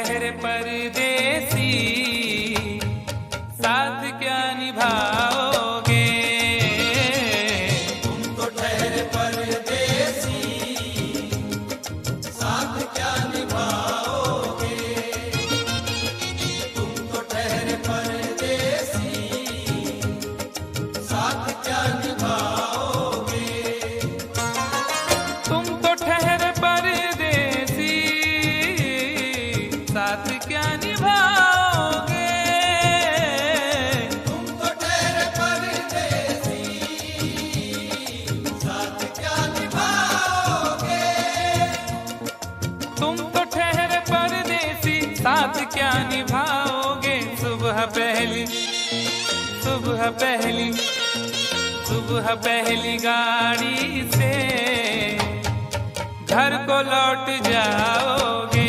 ठहरे परदेसी, साथ क्या निभाओगे? तुम तो ठहरे परदेसी, साथ क्या निभाओगे? तुम तो ठहरे परदेसी, साथ क्या निभाओगे? तुम तो ठहरे परदेसी, साथ क्या निभाओगे? तुम तो ठहरे परदेसी, साथ क्या निभाओगे? तुम तो ठहरे परदेसी, साथ क्या निभाओगे? सुबह पहली, सुबह पहली, सुबह पहली गाड़ी से घर को लौट जाओगे।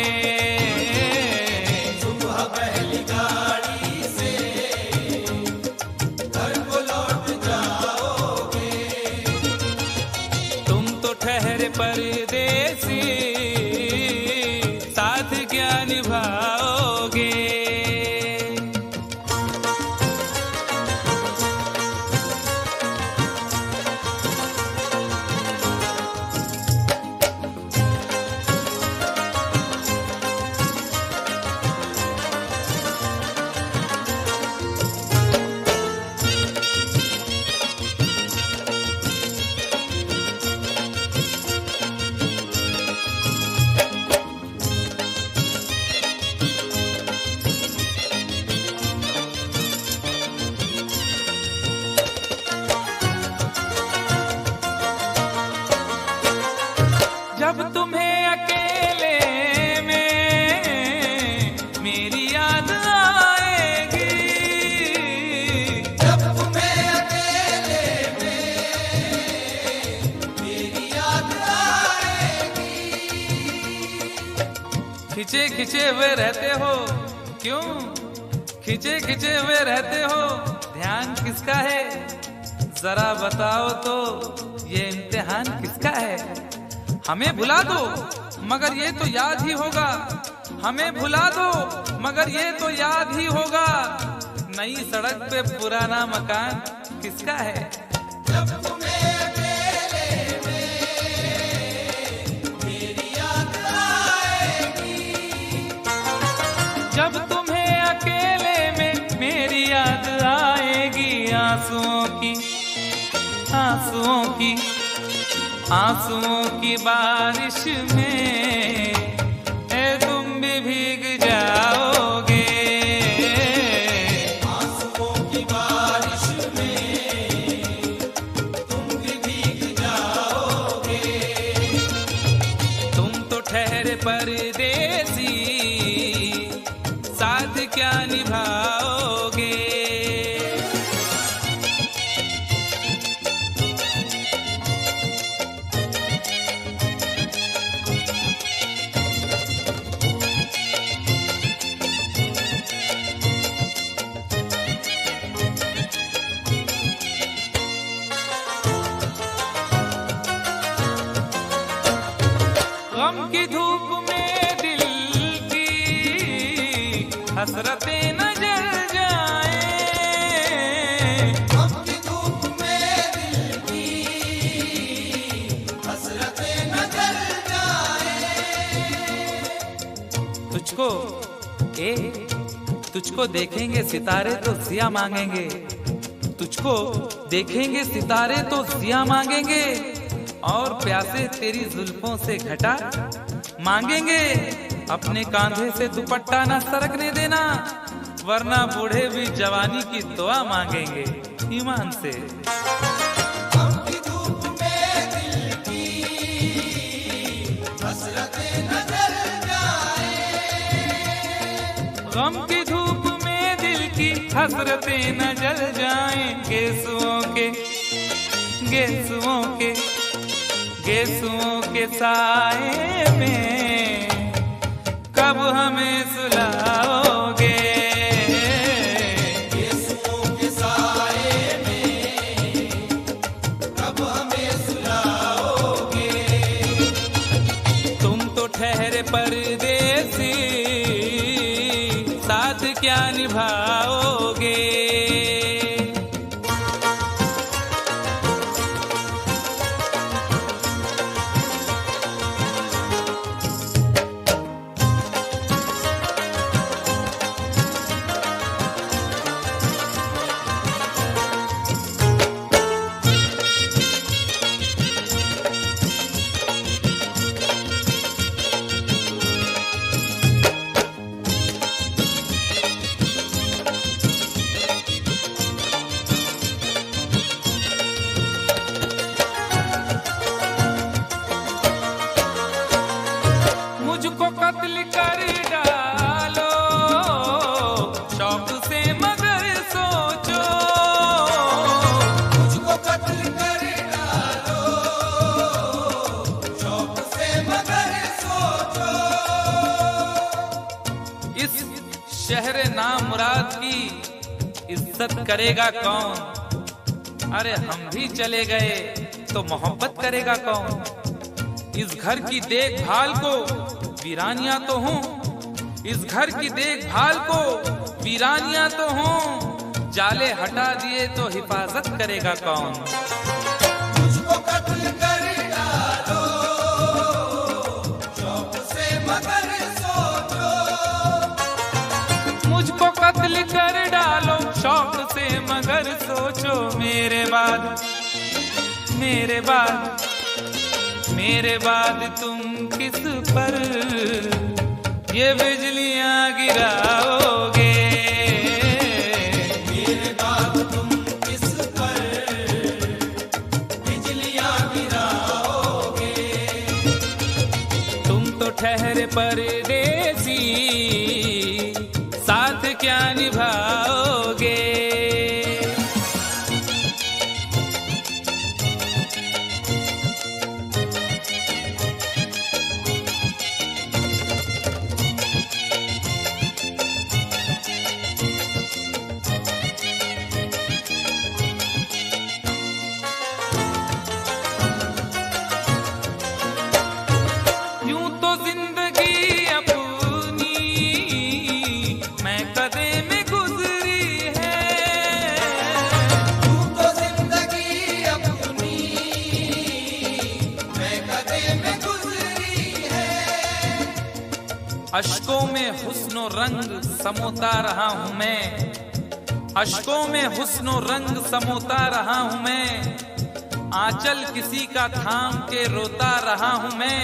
सुबह पहली गाड़ी से घर को लौट जाओगे। तुम तो ठहरे परदेसी, साथ क्या निभाओगे? जब तुम्हें अकेले में मेरी याद आएगी, जब तुम्हें अकेले में मेरी याद आएगी। खिंचे खिंचे हुए रहते हो क्यों? खिंचे खिंचे हुए रहते हो, ध्यान किसका है? जरा बताओ तो ये इम्तिहान किसका है? हमें भुला दो मगर ये तो याद ही होगा, हमें भुला दो मगर ये तो याद ही होगा। नई सड़क पे पुराना मकान किसका है? जब तुम्हें अकेले में मेरी याद आएगी। जब तुम्हें अकेले में मेरी याद आएगी, आंसुओं की, आंसुओं की, आंसुओं की बारिश में तुम भी भीग जाओगे। आंसुओं की बारिश में तुम भी भीग जाओगे। तुम तो ठहरे परदेसी, साथ क्या निभाओगे? गम की धूप में दिल की हसरतें न जल जाए। गम की धूप में दिल की हसरतें न जल जाए। तुझको तुझको देखेंगे सितारे तो सिया मांगेंगे, तुझको देखेंगे सितारे तो सिया मांगेंगे, और प्यासे तेरी जुल्फों से घटा मांगेंगे। अपने कांधे से दुपट्टा ना सरकने देना, वरना बूढ़े भी जवानी की दुआ मांगेंगे ईमान से। गम की धूप में दिल की हसरतें न जल जाए। गम की धूप में दिल की हसरतें न जल जाएं। गेसुओं के, गेसुओं के, गेसुओं के साए में कब हमें सुलाओगे? गेसुओं के साए में कब हमें सुलाओगे? तुम तो ठहरे परदेसी, क्या निभाओगे? मुझको कत्ल कर डालो शौक से मगर सोचो, मुझको कत्ल कर डालो शौक से मगर सोचो। इस शहर नामुराद की इज्जत करेगा कौन? अरे हम भी चले गए तो मोहब्बत करेगा कौन? इस घर की देखभाल को वीरानियां तो हूँ, इस घर की देखभाल को वीरानियां तो हूँ, जाले हटा दिए तो हिफाजत करेगा कौन? मुझको कत्ल कर डालो शौक से मगर सोचो। मुझको कत्ल कर डालो शौक से मगर सोचो, मेरे बाद मेरे बाद मेरे बाद तुम किस पर ये बिजलियां गिराओगे? मेरे बाद तुम किस पर बिजलियां गिराओगे? तुम तो ठहरे परदेसी, साथ क्या निभाओगे? यूं तो जिंदगी अपनी मैं कदे में गुजरी है, यूं तो जिंदगी अपनी मैं कदे में गुजरी है। अश्कों में हुस्नो रंग समोता रहा हूं मैं, अश्कों में हुस्नो रंग समोता रहा हूं मैं, आंचल किसी का थाम के रोता रहा हूं मैं।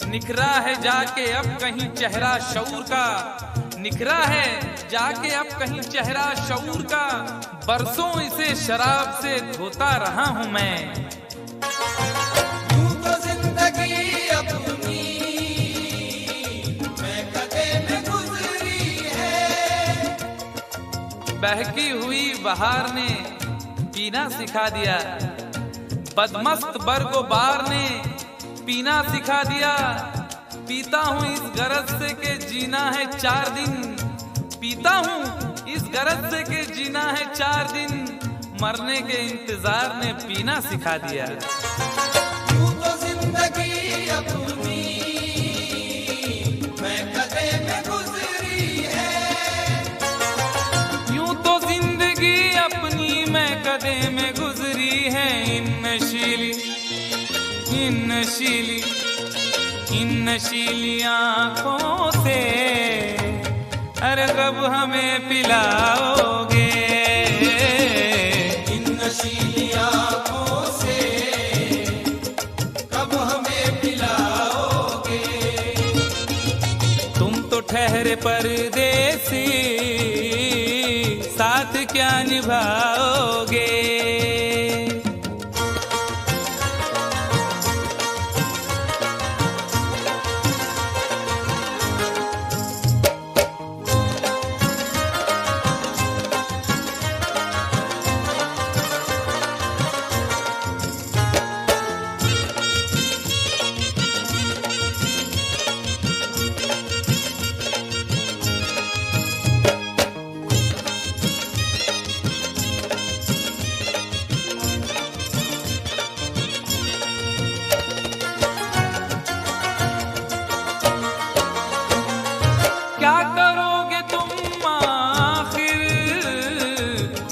निखरा है जाके अब कहीं चेहरा शऊर का, निखरा है जाके अब कहीं चेहरा शऊर का, बरसों इसे शराब से धोता रहा हूं मैं। यूं तो जिंदगी अपनी मैं कदे में गुजरी है। बहकी हुई बहार ने पीना सिखा दिया, बदमस्त बरगो बार ने पीना सिखा दिया। पीता हूँ इस गरज से के जीना है 4 दिन, पीता हूँ इस गरज से के जीना है 4 दिन, मरने के इंतजार ने पीना सिखा दिया। यूं तो जिंदगी अपनी मैं कदे में गुजरी है। यूं तो जिंदगी अपनी मैं कदे में गुजरी है। इन नशीली आंखों से अरे कब हमें पिलाओगे? इन नशीली आंखों से कब हमें पिलाओगे? तुम तो ठहरे परदेसी, साथ क्या निभाओगे?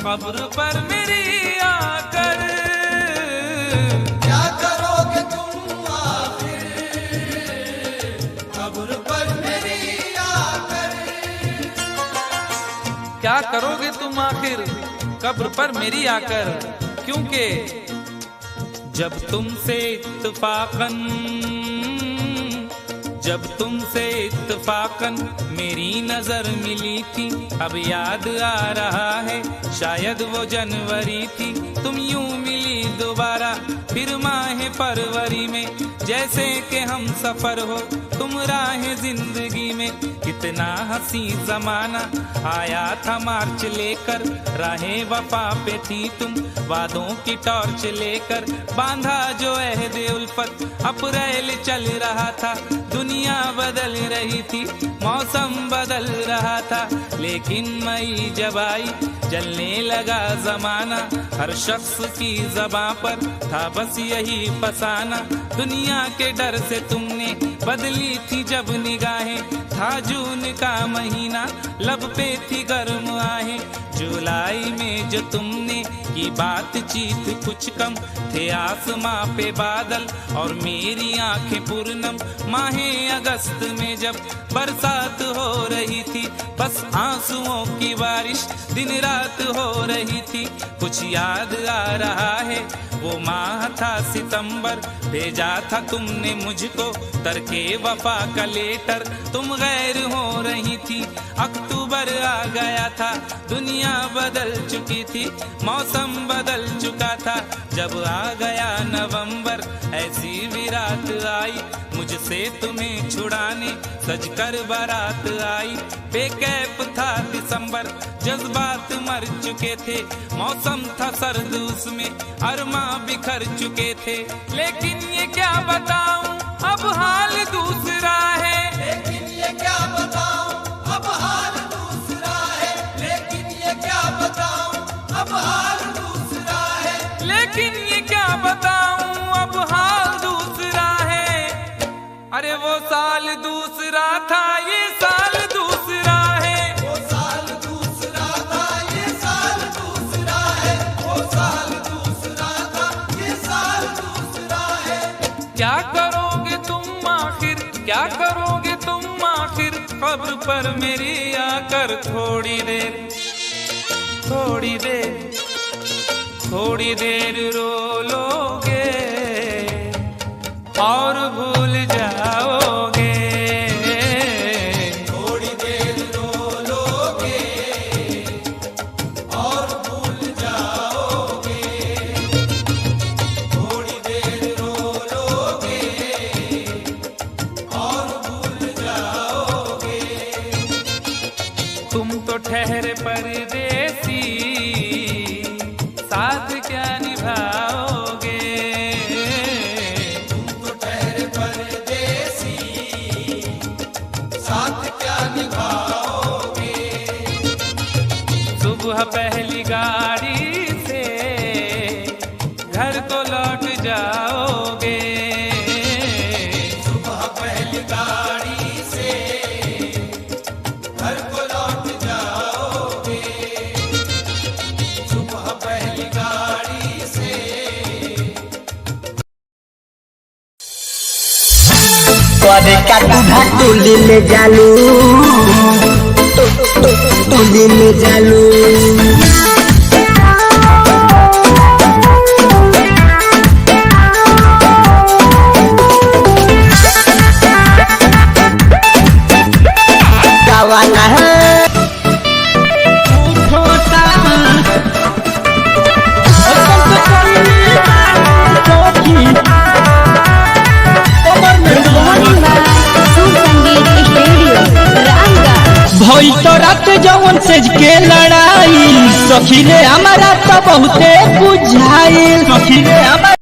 कब्र पर मेरी आकर। क्या करोगे तुम आखिर कब्र पर मेरी आकर। क्या करोगे तुम आखिर कब्र पर मेरी आकर, क्योंकि जब तुमसे इत्तफाकन मेरी नजर मिली थी, अब याद आ रहा है शायद वो जनवरी थी। तुम यूं मिली दोबारा फिर माह फरवरी में, जैसे कि हम सफर हो तुम राह जिंदगी में। कितना हंसी जमाना आया था मार्च लेकर, राहे वफा पे थी तुम वादों की टॉर्च लेकर। बांधा जो अहद उल्फत अप्रैल चल रहा था, दुनिया बदल रही थी मौसम बदल रहा था। लेकिन मई जब आई जलने लगा जमाना, हर शख्स की ज़बां पर था बस यही फसाना। दुनिया के डर से तुमने बदली थी जब निगाहें, था जून का महीना लब पे थी गर्म आहें। जुलाई में जो तुमने की बातचीत कुछ कम थे आसमां पे बादल और मेरी आंखें पूर्णम। माहे अगस्त में जब बरसात हो रही थी, बस आंसुओं की बारिश दिन रात हो रही थी। कुछ याद आ रहा है वो माह था सितंबर, भेजा था तुमने मुझको तरके वफा का लेटर। तुम गैर हो रही थी, अक्टूबर आ गया था, दुनिया बदल चुकी थी, मौसम बदल चुका था। जब आ गया नवंबर ऐसी भी रात आई, मुझसे तुम्हें छुड़ाने सजकर बारात आई। बेकैफ था दिसंबर, जज्बात मर चुके थे, मौसम था सर्द उसमें अरमा बिखर चुके थे। लेकिन ये क्या बताऊं अब हाल दूसरा है। लेकिन ये क्या बताऊं अब हाल दूसरा है। लेकिन ये क्या बताऊं अब हाल दूसरा है। लेकिन ये क्या बताऊं अब हाल दूसरा है। अरे वो साल दूसरा था, ये साल दूसरा है। वो साल दूसरा था, ये साल दूसरा है। वो साल दूसरा था, ये साल दूसरा है। क्या करोगे तुम आखिर, क्या करोगे तुम आखिर कब्र पर मेरी आकर। थोड़ी देर थोड़ी देर थोड़ी देर रो लोगे और भूल जाओगे। थोड़ी देर रो लोगे और भूल जाओगे। थोड़ी देर रो लोगे और भूल जाओगे। तुम तो ठहरे परदेसी, साथ क्या निभाओगे। तुम तो ठहरे परदेसी, साथ क्या निभाओगे। सुबह पहली गाड़ी से घर को लौट जाओगे। सुबह पहली गाड़ी से घर को लौट जाओगे। सुबह पहली गाड़ी से करे का दूधा टोली में जालू, टोली में जालू। गावाना है भई तो रात जवन सेज के लड़ाई, सखी रे हमारा तो बहुते बुझाई। सखी रे हमारा